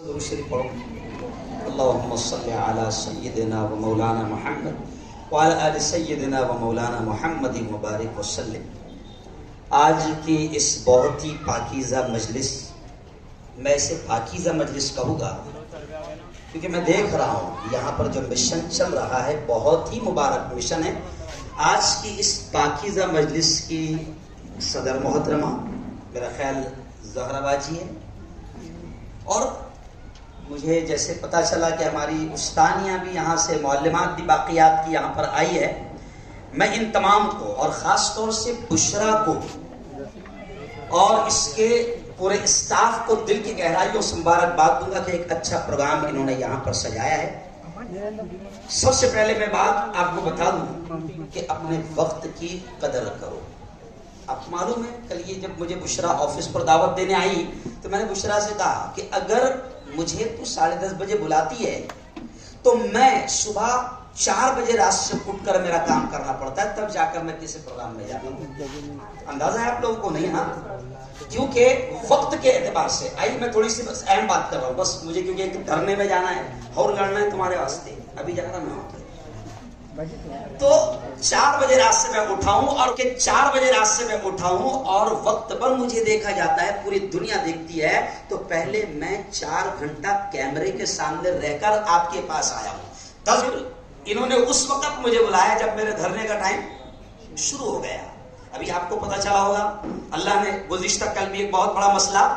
درود شریف پڑھو. اللهم صل على سيدنا ومولانا محمد وعلى آل سيدنا ومولانا محمد مبارک وسلم. آج کی اس بہت ہی پاکیزہ مجلس، میں اسے پاکیزہ مجلس کہوں گا کیونکہ میں دیکھ رہا ہوں یہاں پر جو مشن چل رہا ہے بہت ہی مبارک مشن ہے. آج کی اس پاکیزہ مجلس کی صدر محترمہ میرا خیال زہرا باجی ہے، اور مجھے جیسے پتہ چلا کہ ہماری استانیہ بھی یہاں سے، معلمات بھی باقیات کی یہاں پر آئی ہے. میں ان تمام کو اور خاص طور سے بشرا کو اور اس کے پورے اسٹاف کو دل کی گہرائیوں سے مبارکباد دوں گا کہ ایک اچھا پروگرام انہوں نے یہاں پر سجایا ہے. سب سے پہلے میں بات آپ کو بتا دوں کہ اپنے وقت کی قدر کرو. آپ معلوم ہے کل یہ جب مجھے بشرا آفس پر دعوت دینے آئی تو میں نے بشرا سے کہا کہ اگر مجھے تو 10:30 بجے بلاتی ہے تو میں صبح 4 بجے رات سے اٹھ کر میرا کام کرنا پڑتا ہے، تب جا کر میں کسی پروگرام میں جاتا ہوں. اندازہ ہے آپ لوگوں کو؟ نہیں. ہاں، کیونکہ وقت کے اعتبار سے آئی میں تھوڑی سی بس اہم بات کر رہا ہوں بس. مجھے کیونکہ ایک دھرنے میں جانا ہے اور لڑنا ہے تمہارے واسطے، ابھی جا رہا میں تو 4 بجے رات سے میں اٹھاؤں، اور کہ 4 بجے رات سے میں اٹھاؤں اور وقت پر مجھے دیکھا جاتا ہے، پوری دنیا دیکھتی ہے، تو پہلے میں 4 گھنٹہ کیمرے کے سامنے رہ کر آپ کے پاس آیا ہوں. تصور، انہوں نے اس وقت مجھے بلایا جب میرے دھرنے کا ٹائم شروع ہو گیا. ابھی آپ کو پتا چلا ہوگا اللہ نے گزشتہ کل بھی ایک بہت بڑا مسئلہ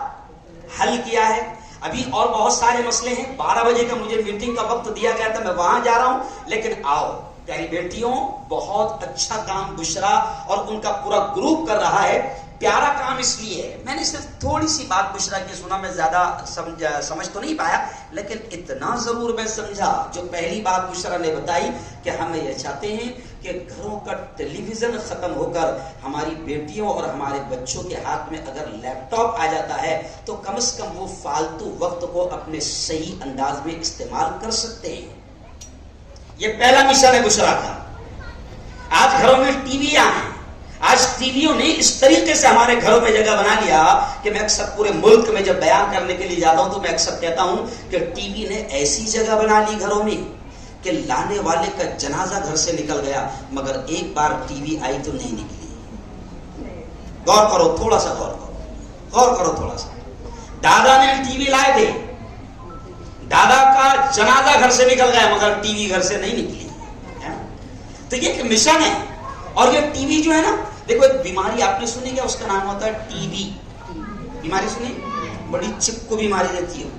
حل کیا ہے. ابھی اور بہت سارے مسئلے ہیں. 12 بجے کا مجھے میٹنگ کا وقت دیا گیا تھا، میں وہاں جا رہا ہوں. لیکن آؤ پیاری بیٹیوں، بہت اچھا کام بشرا اور ان کا پورا گروپ کر رہا ہے. پیارا کام اس لیے ہے، میں نے صرف تھوڑی سی بات بشرا کی سنا، میں زیادہ سمجھ تو نہیں پایا، لیکن اتنا ضرور میں سمجھا. جو پہلی بات بشرا نے بتائی کہ ہم یہ چاہتے ہیں کہ گھروں کا ٹیلی ویژن ختم ہو کر ہماری بیٹیوں اور ہمارے بچوں کے ہاتھ میں اگر لیپ ٹاپ آ جاتا ہے تو کم از کم وہ فالتو وقت کو اپنے صحیح انداز میں استعمال کر سکتے ہیں. یہ پہلا مشن ہے بشرا کا. آج گھروں میں ٹی وی ہیں، آج ٹی ویوں نے اس طریقے سے ہمارے گھروں میں جگہ بنا لیا کہ میں اکثر پورے ملک میں جب بیان کرنے کے لیے جاتا ہوں تو میں اکثر کہتا ہوں کہ ٹی وی نے ایسی جگہ بنا لی گھروں میں کہ لانے والے کا جنازہ گھر سے نکل گیا مگر ایک بار ٹی وی آئی تو نہیں نکلی. غور کرو، تھوڑا سا غور کرو تھوڑا سا. دادا نے ٹی وی لائے تھے، دادا کا جنازہ گھر سے نکل گیا مگر ٹی وی گھر سے نہیں نکلی. تو یہ ایک مشن ہے. اور یہ ٹی وی جو ہے نا، دیکھو ایک بیماری آپ نے سنی کیا، اس کا نام ہوتا ہے ٹی وی. بیماری سنی؟ بڑی چپکو بیماری رہتی ہے،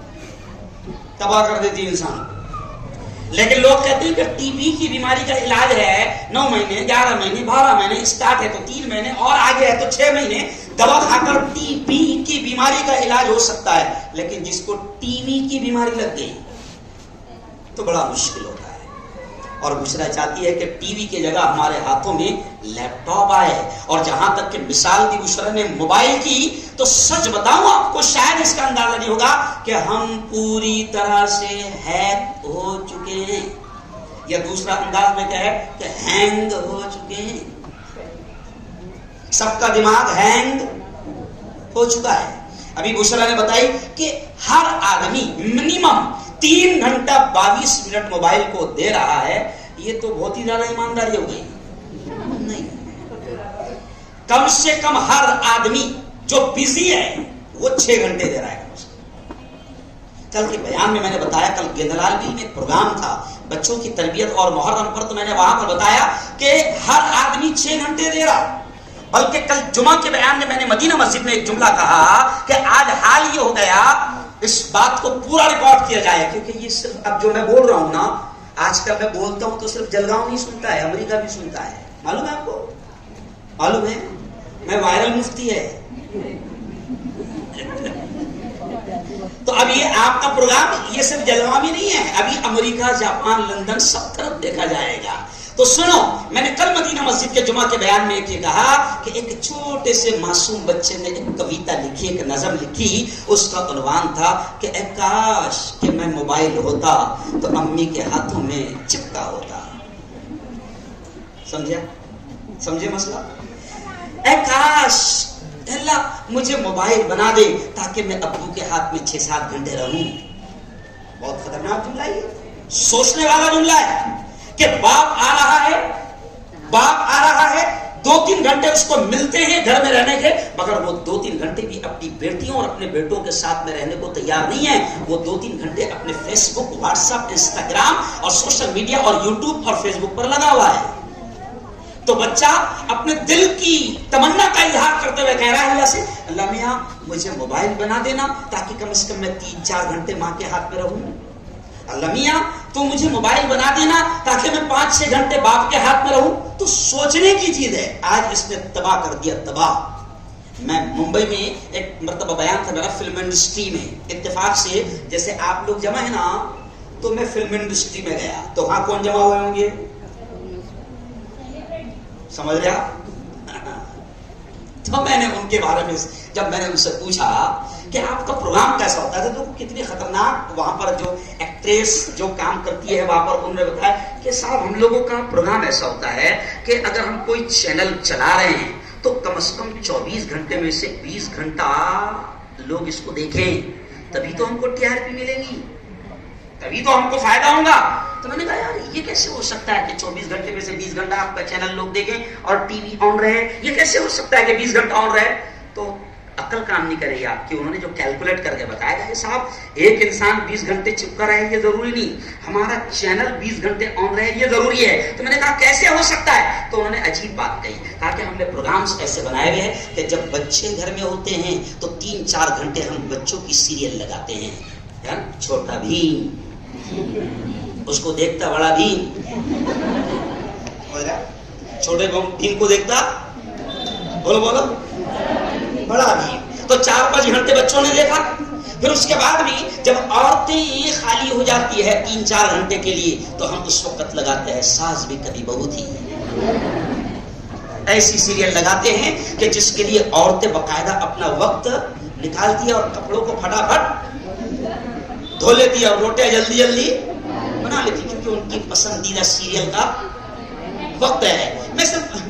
تباہ کر دیتی ہے انسان کو. لیکن لوگ کہتے ہیں کہ ٹی بی کی بیماری کا علاج ہے 9 مہینے 11 مہینے 12 مہینے، اسٹارٹ ہے تو 3 مہینے اور آگے ہے تو 6 مہینے دوا کھا کر ٹی بی کی بیماری کا علاج ہو سکتا ہے. لیکن جس کو ٹی وی کی بیماری لگ گئی تو بڑا مشکل ہوتا ہے. اور بشرا چاہتی ہے کہ ٹی وی کی جگہ ہمارے ہاتھوں میں لیپ ٹاپ آئے. اور جہاں تک کہ مثال دی بشرا نے موبائل کی، تو سچ بتاؤں آپ کو شاید اس کا اندازہ نہیں ہوگا کہ ہم پوری طرح سے ہیک ہو چکے ہیں، یا دوسرا انداز میں کہے کہ ہینگ ہو چکے ہیں. سب کا دماغ ہینگ ہو چکا ہے. ابھی بشرا نے بتائی کہ ہر آدمی منیمم 3 گھنٹہ 22 منٹ موبائل کو دے رہا ہے. یہ تو بہت ہی زیادہ ایمانداری ہو گئی. نہیں، کم سے کم ہر آدمی جو بزی ہے وہ 6 گھنٹے دے رہا ہے. کل کے بیان میں نے بتایا، کل گندلال بھی میں پروگرام تھا بچوں کی تربیت اور محرم پر، تو میں نے وہاں پر بتایا کہ ہر آدمی 6 گھنٹے دے رہا. بلکہ کل جمعہ کے بیان میں نے مدینہ مسجد میں ایک جملہ کہا کہ آج حال یہ ہو گیا، اس بات کو پورا ریکارڈ کیا جائے، کیونکہ یہ صرف اب جو میں بول رہا ہوں نا، آج کل میں بولتا ہوں تو صرف جلگاؤں نہیں سنتا ہے، امریکہ بھی سنتا ہے. معلوم ہے آپ کو؟ معلوم ہے میں وائرل مفتی ہے. تو اب یہ آپ کا پروگرام یہ صرف جلگاؤں میں نہیں ہے، ابھی امریکہ، جاپان، لندن سب طرف دیکھا جائے گا. تو سنو، میں نے کل مدینہ مسجد کے جمعہ کے بیان میں یہ کہا کہ ایک چھوٹے سے معصوم بچے نے ایک کویتا لکھی، ایک نظم لکھی. اس کا عنوان تھا کہ اے کاش کہ میں موبائل ہوتا تو امی کے ہاتھوں میں چپکا ہوتا. سمجھے مسئلہ؟ اے کاش اللہ مجھے موبائل بنا دے تاکہ میں ابو کے ہاتھ میں 6-7 گھنٹے رہوں. بہت خطرناک جملہ ہے، سوچنے والا جملہ ہے کہ باپ آ رہا ہے 2-3 گھنٹے اس کو ملتے ہیں گھر میں رہنے کے، مگر وہ 2-3 گھنٹے بھی اپنی بیٹیوں اور اپنے بیٹوں کے ساتھ میں رہنے کو تیار نہیں ہے. وہ 2-3 گھنٹے اپنے فیس بک، واٹس ایپ، انسٹاگرام اور سوشل میڈیا اور یوٹیوب اور فیس بک پر لگا ہوا ہے. تو بچہ اپنے دل کی تمنا کا اظہار کرتے ہوئے کہہ رہا ہے اللہ سے، اللہ میاں مجھے موبائل بنا دینا تاکہ کم از کم میں 3-4 گھنٹے ماں کے ہاتھ میں رہوں. اللہ میاں تو مجھے موبائل بنا دینا تاکہ میں 5-6 گھنٹے باپ کے ہاتھ میں رہوں. تو سوچنے کی چیز ہے. آج اس نے تباہ کر دیا، تباہ. میں ممبئی میں ایک مرتبہ بیان تھا میرا فلم انڈسٹری میں، اتفاق سے جیسے آپ لوگ جمع ہیں نا، تو میں فلم انڈسٹری میں گیا تو وہاں کون جمع ہوئے ہوں گے؟ سمجھ رہے آپ؟ تو میں نے ان کے بارے میں جب میں نے ان سے پوچھا کہ آپ کا پروگرام کیسا ہوتا ہے تو کتنی خطرناک وہاں پر جو ایکٹریس جو کام کرتی ہے وہاں پر انہوں نے بتایا کہ صاحب ہم لوگوں کا پروگرام ایسا ہوتا ہے کہ اگر ہم کوئی چینل چلا رہے ہیں تو کم از کم 24 گھنٹے میں سے 20 گھنٹہ لوگ اس کو دیکھیں، تبھی تو ہم کو TRP ملے گی، تبھی تو ہم کو فائدہ ہوگا. تو میں نے کہا یار یہ کیسے ہو سکتا ہے کہ 24 گھنٹے میں سے 20 گھنٹہ آپ کا چینل لوگ دیکھیں اور ٹی وی آن رہے، یہ کیسے ہو سکتا ہے کہ 20 گھنٹہ آن رہے؟ تو عقل کام نہیں کرے گی آپ کی. انہوں نے جو کیلکولیٹ کر کے بتایا کہ صاحب ایک انسان 20 گھنٹے چپکا رہے یہ ضروری نہیں، ہمارا چینل 20 گھنٹے آن رہے یہ ضروری ہے. تو میں نے کہا کیسے ہو سکتا ہے؟ تو انہوں نے عجیب بات کہی، کہا کہ ہم نے پروگرامز ایسے بنائے ہوئے ہیں کہ جب بچے گھر میں ہوتے ہیں تو 3-4 گھنٹے ہم بچوں کی سیریل لگاتے ہیں. چھوٹا بھیم، اس کو دیکھتا بڑا بھیم، چھوٹے بھیم کو دیکھتا بولو بڑا بھیم. تو 4-5 گھنٹے بچوں نے دیکھا. پھر اس کے بعد بھی جب عورتیں خالی ہو جاتی ہے 3-4 گھنٹے کے لیے تو ہم اس وقت لگاتے ہیں ساز بھی کبھی بہو تھی. ایسی سیریل لگاتے ہیں کہ جس کے لیے عورتیں باقاعدہ اپنا وقت نکالتی ہے اور کپڑوں کو پھٹافٹ دھو لیتی ہے اور روٹیاں جلدی جلدی بنا لیتی کیونکہ ان کی پسندیدہ سیریل کا وقت ہے.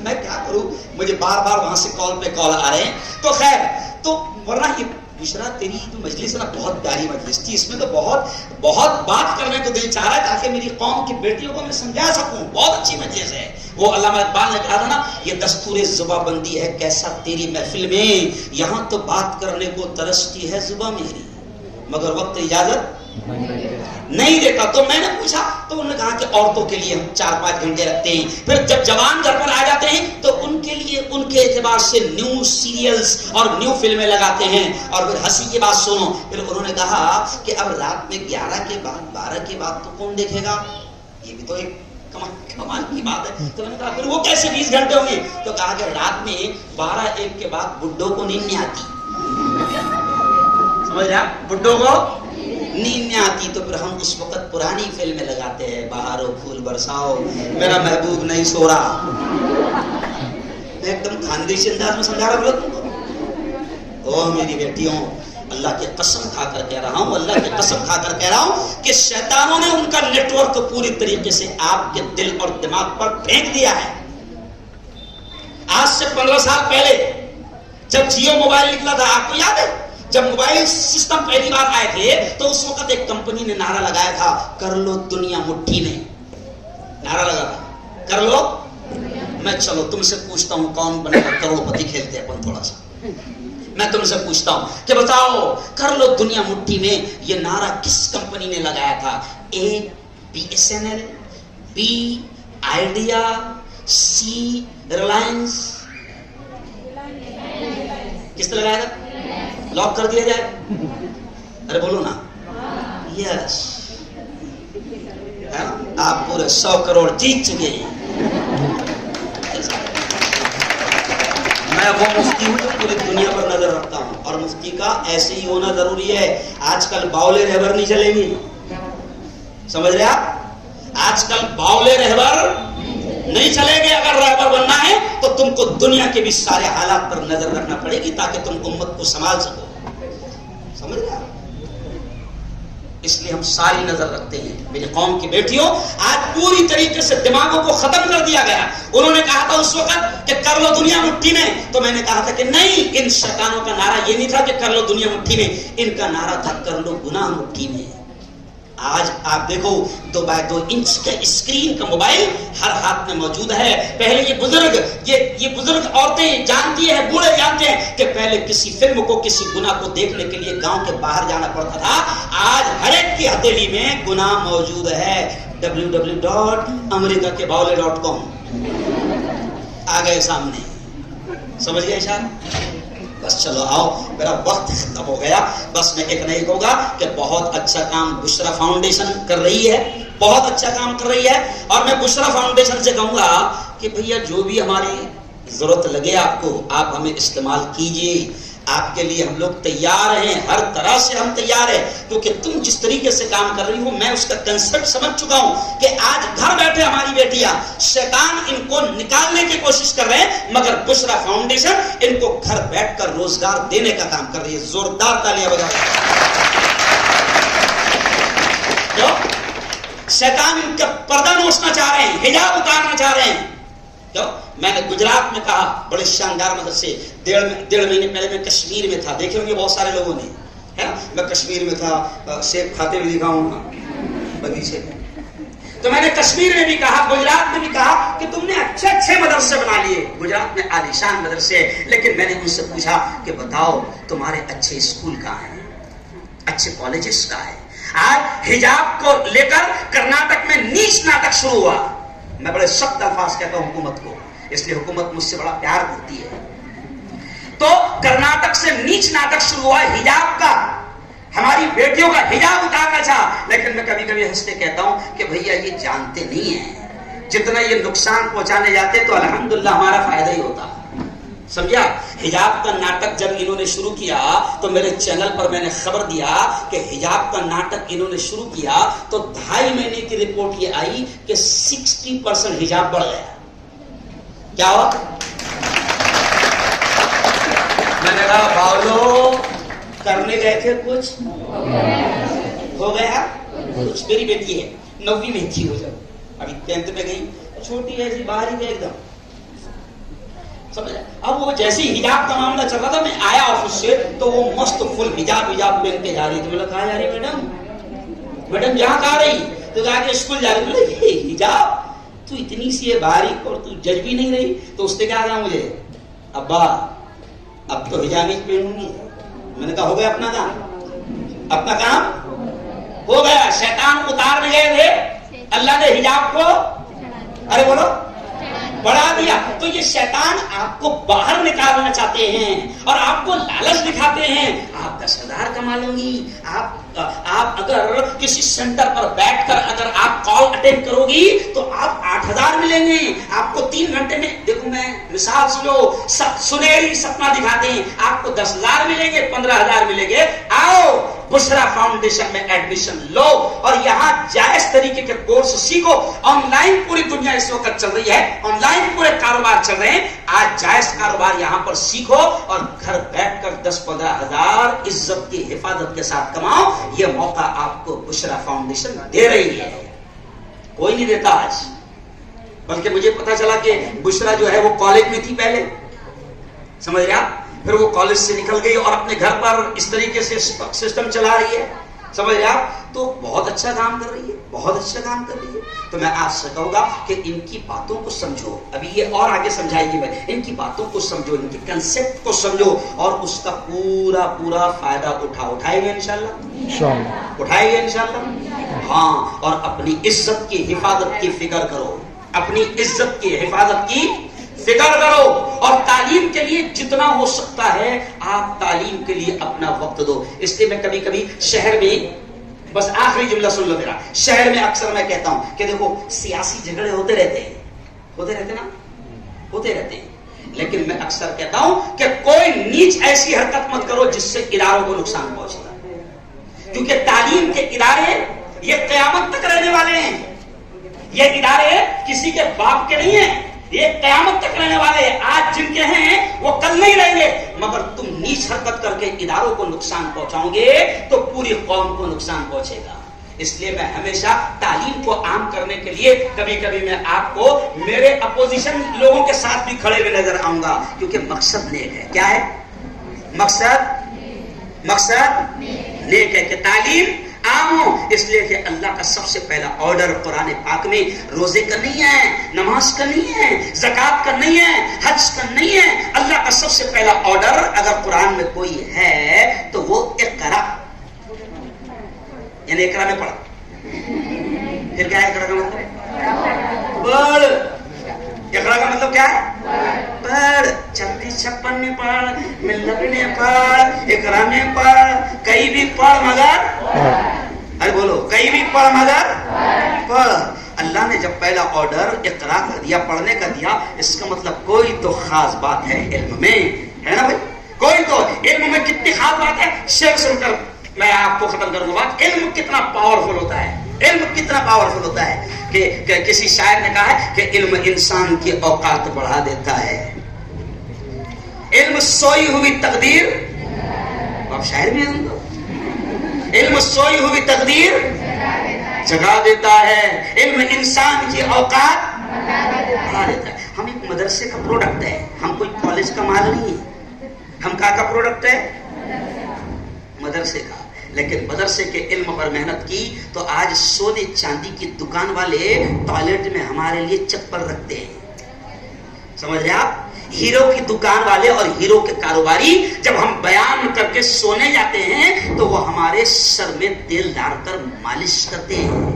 میں کیا کروں، مجھے بار بار وہاں سے کال پہ کال آ رہے ہیں. تو خیر تو ورنہ یہ بشرا تیری جو مجلس ہے نا بہت پیاری مجلس تھی، اس میں تو بہت بات کرنے کو دل چاہ رہا ہے تاکہ میری قوم کی بیٹیوں کو میں سمجھا سکوں. بہت اچھی مجلس ہے. وہ علامہ اقبال نے کہا تھا نا یہ دستور زباں بندی ہے کیسا تیری محفل میں، یہاں تو بات کرنے کو ترستی ہے زباں میری مگر وقت اجازت نہیں دیتا. تو میں نے پوچھا تو انہوں نے کہا کہ عورتوں کے لیے ہم 4-5 گھنٹے رکھتے ہیں. پھر جب جوان گھر پر آ جاتے ہیں تو ان کے لیے ان کے اعتبار سے نیو سیریلز اور نیو فلمیں لگاتے ہیں. اور پھر ہنسی کی بات سنو، پھر انہوں نے کہا کہ اب رات میں 11 کے بعد 12 کے بعد تو کون دیکھے گا، یہ بھی تو ایک کمال کی بات ہے. تو میں نے کہا پھر وہ کیسے 20 گھنٹے ہوں گے؟ تو کہا کہ رات میں 12-1 کے بعد بڈھوں کو نیند نہیں آتی. سمجھ رہا، بڈھوں کو نیند نہیں آتی تو پھر ہم اس وقت پرانی فلمیں لگاتے ہیں، بہارو پھول برساؤ، میرا محبوب نہیں سو رہا. میں ایک دم خاندیشی انداز میں سمجھا رہا ہوں. او میری بیٹیوں، اللہ کی قسم کھا کر کہہ رہا ہوں، اللہ کی قسم کھا کر کہہ رہا ہوں کہ شیطانوں نے ان کا نیٹ ورک پوری طریقے سے آپ کے دل اور دماغ پر پھینک دیا ہے. آج سے 15 سال پہلے جب جیو موبائل نکلا تھا، آپ کو یاد ہے جب موبائل سسٹم پہلی بار آئے تھے تو اس وقت ایک کمپنی نے نعرہ لگایا تھا کر لو دنیا مٹھی میں. نعرہ لگا تھا کر لو. میں چلو تم سے پوچھتا ہوں کون بنے گا کروڑ پتی، کھیلتے ہیں اپن تھوڑا سا. میں تم سے پوچھتا ہوں کہ بتاؤ کر لو دنیا مٹھی میں یہ نعرہ کس کمپنی نے لگایا تھا؟ اے BSNL، B idea, C Reliance. کس نے لگایا تھا؟ لاک کر دیا جائے. ارے بولو نا. یس، آپ پورے 100 کروڑ جیت چکے ہیں. میں وہ مفتی ہوں جو پوری دنیا پر نظر رکھتا ہوں اور مفتی کا ایسے ہی ہونا ضروری ہے. آج کل باولے رہبر نہیں چلیں گے، سمجھ رہے آپ؟ آج کل باولے رہبر نہیں چلیں گے. اگر رہبر بننا ہے تو تم کو دنیا کے بھی سارے حالات پر نظر رکھنا پڑے گی تاکہ تم امت کو سنبھال سکو. سمجھ رہے آپ؟ اس لیے ہم ساری نظر رکھتے ہیں. میری قوم کی بیٹیوں، آج پوری طریقے سے دماغوں کو ختم کر دیا گیا. انہوں نے کہا تھا اس وقت کہ کر لو دنیا مٹھی میں، تو میں نے کہا تھا کہ نہیں، ان شیطانوں کا نعرہ یہ نہیں تھا کہ کر لو دنیا مٹھی میں، ان کا نعرہ تھا کر لو گناہ مٹھی میں. آج آپ دیکھو 2x2 انچ کا اسکرین کا موبائل ہر ہاتھ میں موجود ہے. پہلے یہ بزرگ عورتیں جانتی ہیں, بوڑھے جانتے ہیں کہ پہلے کسی فلم کو, کسی گناہ کو دیکھنے کے لیے گاؤں کے باہر جانا پڑتا تھا. آج ہر ایک کی ہتھیلی میں گناہ موجود ہے. www.americakebaule.com آ گئے سامنے. سمجھ گئے شاید؟ بس چلو آؤ, میرا وقت ختم ہو گیا. بس میں ایک نہیں کہوں گا کہ بہت اچھا کام بشرا فاؤنڈیشن کر رہی ہے, بہت اچھا کام کر رہی ہے. اور میں بشرا فاؤنڈیشن سے کہوں گا کہ بھیا جو بھی ہماری ضرورت لگے آپ کو, آپ ہمیں استعمال کیجئے. آپ کے لیے ہم لوگ تیار ہیں, ہر طرح سے ہم تیار ہیں, کیونکہ تم جس طریقے سے کام کر رہی ہو میں اس کا کنسپٹ سمجھ چکا ہوں کہ آج گھر بیٹھے ہماری بیٹیاں, شیطان ان کو نکالنے کی کوشش کر رہے ہیں, مگر بشرا فاؤنڈیشن ان کو گھر بیٹھ کر روزگار دینے کا کام کر رہی ہے. زوردار تالیاں بجائیں. شیطان ان کا پردہ نوچنا چاہ رہے ہیں, حجاب اتارنا چاہ رہے ہیں. میں نے گجرات میں کہا, بڑے شاندار مدرسے. 1.5 مہینے پہلے میں کشمیر میں تھا, دیکھے ہوں گے بہت سارے لوگوں نے, ہے نا. میں کشمیر میں تھا, سیب کھاتے ہوئے دکھا ہوں بغیچے میں. تو میں نے کشمیر میں بھی کہا, گجرات میں بھی کہا کہ تم نے اچھے مدرسے بنا لیے. گجرات میں عالیشان مدرسے, لیکن میں نے ان سے پوچھا کہ بتاؤ تمہارے اچھے اسکول کہاں ہیں, اچھے کالجز کہاں ہیں. آج حجاب کو لے کر کرناٹک میں نیچ ناٹک شروع ہوا. میں بڑے سخت الفاظ کہتا ہوں حکومت کو, اس لیے حکومت مجھ سے بڑا پیار کرتی ہے. تو کرناٹک سے نیچ ناٹک شروع ہوا حجاب کا, ہماری بیٹیوں کا حجاب اتارنا چاہا. لیکن میں کبھی کبھی ہنستے کہتا ہوں کہ بھیا یہ جانتے نہیں ہیں, جتنا یہ نقصان پہنچانے جاتے تو الحمدللہ ہمارا فائدہ ہی ہوتا. سمجھا؟ حجاب کا ناٹک جب انہوں نے شروع کیا تو میرے چینل پر میں نے خبر دیا کہ حجاب کا ناٹک انہوں نے شروع کیا تو 2.5 مہینے کی رپورٹ یہ آئی کہ 60% حجاب بڑھ گیا. کیا ہوا؟ میں نے کہا باولو کرنے گئے تھے, کچھ ہو گیا. کچھ میری بیٹی ہے 9ویں میں تھی, ہو جب ابھی 10th میں گئی, چھوٹی ایسی باہر ہی ایک دم. اب وہ جیسے حجاب کا معاملہ چل رہا تھا, میں آیا آفس سے تو وہ مست فل حجاب پہن کے جا رہی تھی. میں نے کہا جا رہی میڈم جہاں کہا رہی تو کہا کہ اسکول جا رہی. میں نے حجاب تو اتنی سی ہے باریک اور تو جج بھی نہیں رہی. تو اس نے کہا کہا مجھے ابا اب تو حجاب ہی پہنوں گی. میں نے کہا ہو گیا اپنا کام, اپنا کام ہو گیا. شیطان اتارنے گئے تھے, اللہ نے حجاب کو ارے بولو بڑھا دیا. تو یہ شیطان آپ کو باہر نکالنا چاہتے ہیں اور آپ کو لالچ دکھاتے ہیں. آپ 10,000 کما لوں گی, آپ اگر کسی سینٹر پر بیٹھ کر اگر آپ کال اٹینڈ کرو گی تو آپ 8,000 ملیں گے. آپ کو 3 گھنٹے میں, دیکھو میں مثال سنو, سنہری سپنا دکھاتے ہیں, آپ کو 10,000 ملیں گے, 15,000 ملیں گے. آؤ بشرا فاؤنڈیشن میں ایڈمیشن لو اور یہاں جائز طریقے کے کورس سیکھو. آن لائن پوری دنیا اس وقت چل رہی ہے, آن لائن پورے کاروبار چل رہے ہیں. آج جائز کاروبار یہاں پر سیکھو اور گھر بیٹھ کر 10-15 ہزار عزت کی حفاظت کے ساتھ کماؤ. یہ موقع آپ کو بشرا فاؤنڈیشن دے رہی ہے, کوئی نہیں دیتا آج. بلکہ مجھے پتا چلا کہ بشرا جو ہے وہ کالج میں تھی پہلے, سمجھ رہے آپ, پھر وہ کالج سے نکل گئی اور اپنے گھر پر اس طریقے سے سسٹم چلا رہی ہے, سمجھ رہے آپ. تو بہت اچھا کام کر رہی ہے, بہت اچھا کام کر رہی ہے. تو میں آپ سے کہوں گا کہ ان کی باتوں کو سمجھو, ابھی یہ اور آگے سمجھائے گی, میں ان کی باتوں کو سمجھو, ان کی کنسپٹ کو سمجھو اور اس کا پورا فائدہ اٹھائے گا انشاءاللہ, اٹھائے گا انشاءاللہ. ہاں, اور اپنی عزت کی حفاظت کی فکر کرو, اپنی عزت کی حفاظت کی فکر کرو اور تعلیم کے لیے جتنا ہو سکتا ہے آپ تعلیم کے لیے اپنا وقت دو. اس لیے میں کبھی کبھی شہر میں, بس آخری جملہ سن لو میرا, شہر میں اکثر میں کہتا ہوں کہ دیکھو سیاسی جھگڑے ہوتے رہتے ہیں, لیکن میں اکثر کہتا ہوں کہ کوئی نیچ ایسی حرکت مت کرو جس سے اداروں کو نقصان پہنچے, کیونکہ تعلیم کے ادارے یہ قیامت تک رہنے والے ہیں. یہ ادارے کسی کے باپ کے نہیں ہیں, یہ قیامت تک رہنے والے ہیں. آج جن کے ہیں وہ کل نہیں رہیں گے, مگر تم نیچ حرکت کر کے اداروں کو نقصان پہنچاؤ گے تو پوری قوم کو نقصان پہنچے گا. اس لیے میں ہمیشہ تعلیم کو عام کرنے کے لیے کبھی کبھی میں آپ کو میرے اپوزیشن لوگوں کے ساتھ بھی کھڑے ہوئے نظر آؤں گا, کیونکہ مقصد نیک ہے. کیا ہے مقصد؟ نیک ہے کہ تعلیم عام ہو، اس لیے کہ اللہ کا سب سے پہلا آرڈر قرآن پاک میں روزے کا نہیں ہے، نماز کا نہیں ہے، زکوٰۃ کا نہیں ہے، حج کا نہیں ہے. اللہ کا سب سے پہلا آرڈر اگر قرآن میں کوئی ہے تو وہ اقرا، یعنی اقرا میں پڑھ. پھر کیا ہے اقرا کا مطلب؟ پڑھ. اقرا کا مطلب کیا ہے؟ پڑھ. 36-56 میں پڑھ، ملت میں پڑھ، اقرا میں پڑھ، کہیں بھی پڑھ مگر، ارے بولو، کہیں بھی پڑھ مگر پڑھ. اللہ نے جب پہلا آرڈر اقرا کا دیا، پڑھنے کا دیا، اس کا مطلب کوئی تو خاص بات ہے علم میں، ہے نا بھائی؟ کوئی تو علم میں کتنی خاص بات ہے. شیخ سن کر میں آپ کو ختم کروں گا. علم کتنا پاورفل ہوتا ہے، علم کتنا پاورفل ہوتا ہے کہ کسی شاعر نے کہا ہے کہ علم انسان کی اوقات بڑھا دیتا ہے. علم سوئی ہوئی تقدیر، آپ شاعر میں ہیں، علم سوئی ہوئی تقدیر جگا دیتا ہے. علم انسان کی اوقات بڑھا دیتا ہے. ہم ایک مدرسے کا پروڈکٹ ہے، ہم کوئی کالج کا مال نہیں ہے. ہم کا پروڈکٹ ہے؟ مدرسے کا. لیکن مدرسے کے علم پر محنت کی تو آج سونے چاندی کی دکان والے ٹوائلٹ میں ہمارے لیے چپل رکھتے ہیں. سمجھ رہے آپ؟ ہیرو کی دکان والے اور ہیرو کے کاروباری جب ہم بیان کر کے سونے جاتے ہیں تو وہ ہمارے سر میں تیل ڈال کر مالش کرتے ہیں.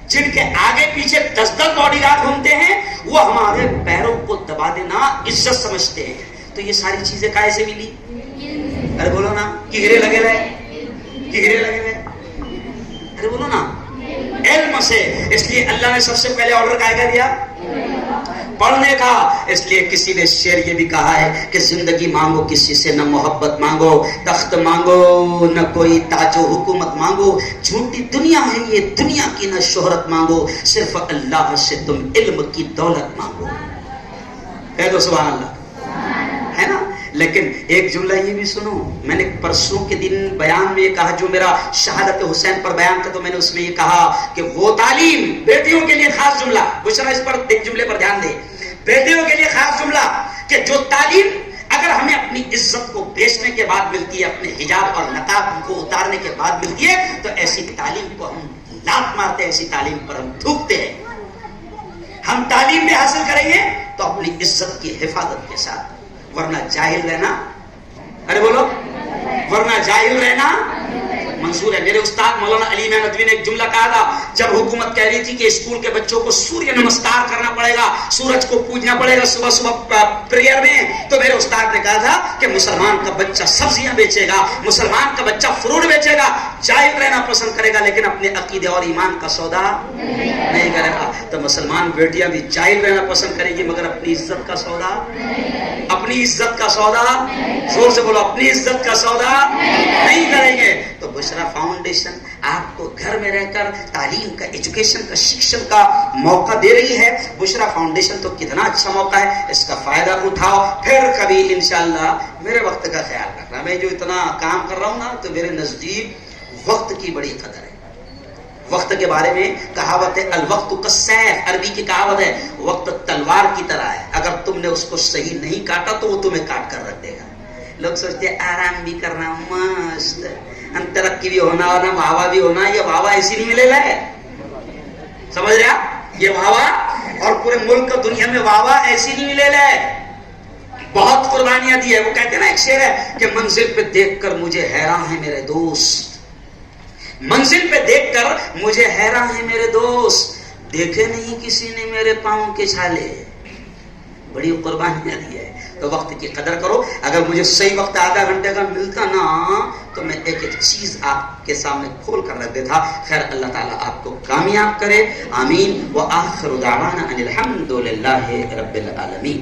جن کے آگے پیچھے 10 باڈی گارڈ گھومتے ہیں وہ ہمارے پیروں کو دبا دینا عزت سمجھتے ہیں. تو یہ ساری چیزیں کہاں سے ملی؟ ارے بولو نا، کہ ہیرے لگے رہے، کہ ہیرے لگے رہے، ارے بولو نا، علم سے. اس لیے اللہ نے سب سے پہلے آرڈر کیا دیا؟ پڑھنے کا. اس لیے کسی نے شعر یہ بھی کہا ہے کہ زندگی مانگو کسی سے، نہ محبت مانگو، تخت مانگو نہ کوئی تاج و حکومت مانگو، جھوٹی دنیا ہے یہ دنیا کی، نہ شہرت مانگو، صرف اللہ سے تم علم کی دولت مانگو. کہہ دو سبحان اللہ، ہے نا. لیکن ایک جملہ یہ بھی سنو، میں نے پرسوں کے دن بیان میں یہ کہا جو میرا شہادت حسین پر بیان تھا، تو میں نے اس میں یہ کہا کہ وہ تعلیم، بیٹیوں کے لیے خاص جملہ، بشرا اس پر ایک جملے پر دھیان دے، بیٹیوں کے لیے خاص جملہ، کہ جو تعلیم اگر ہمیں اپنی عزت کو بیچنے کے بعد ملتی ہے، اپنے حجاب اور نقاب کو اتارنے کے بعد ملتی ہے، تو ایسی تعلیم کو ہم لات مارتے ہیں، ایسی تعلیم پر ہم تھوکتے ہیں. ہم تعلیم بھی حاصل کریں گے تو اپنی عزت کی حفاظت کے ساتھ، ورنہ جاہل رہنا، ارے بولو، ورنہ جاہل رہنا منظور ہے. میرے استاد مولانا علی ندوی نے ایک جملہ کہا تھا جب حکومت کہہ رہی تھی کہ اسکول کے بچوں کو سوریہ نمسکار کرنا پڑے گا، سورج کو پوجنا پڑے گا صبح صبح پریئر میں، تو میرے استاد نے کہا تھا کہ مسلمان کا بچہ سبزیاں بیچے گا، مسلمان کا بچہ فروٹ بیچے گا، جاہل رہنا پسند کرے گا، لیکن اپنے عقیدے اور ایمان کا سودا نہیں کرے گا. تو مسلمان بیٹیاں بھی جاہل رہنا پسند کریں گی مگر اپنی عزت کا سودا، اپنی عزت کا سودا، زور سے بولو، اپنی عزت کا سودا نہیں کریں گے. تو بشرا فاؤنڈیشن آپ کو گھر میں رہ کر تعلیم کا، ایجوکیشن کا، شکشن کا موقع دے رہی ہے. بشرا فاؤنڈیشن تو کتنا اچھا موقع ہے، اس کا فائدہ اٹھاؤ. پھر کبھی انشاءاللہ میرے وقت کا خیال رکھنا. میں جو اتنا کام کر رہا ہوں نا، تو میرے نزدیک وقت کی بڑی قدر ہے. وقت کے بارے میں کہاوت ہے الوقت کالسیف، عربی کی کہاوت ہے وقت تلوار کی طرح ہے، اگر تم نے اس کو صحیح نہیں کاٹا تو وہ تمہیں کاٹ کر رکھ دے گا. لوگ سوچتے ہیں آرام بھی کرنا، مست ترقی بھی ہونا اور واوا بھی ہونا. یہ واوا ایسی نہیں ملے ہے، سمجھ رہے آپ؟ یہ واوا اور پورے ملک دنیا میں واوا ایسی نہیں ملے ہے. بہت قربانیاں دی ہے. وہ کہتے ہیں نا، ایک شعر ہے کہ منزل پہ دیکھ کر مجھے حیران ہے میرے دوست، منزل پہ دیکھ کر مجھے حیران ہے میرے دوست، دیکھے نہیں کسی نے میرے پاؤں کے چھالے. بڑی قربانیاں دی ہے. تو وقت کی قدر کرو. اگر مجھے صحیح وقت آدھا گھنٹے کا ملتا نا تو میں ایک ایک چیز آپ کے سامنے کھول کر رکھ دیتا. خیر، اللہ تعالیٰ آپ کو کامیاب کرے، آمین. وآخر دعوانا ان الحمد للہ رب العالمین.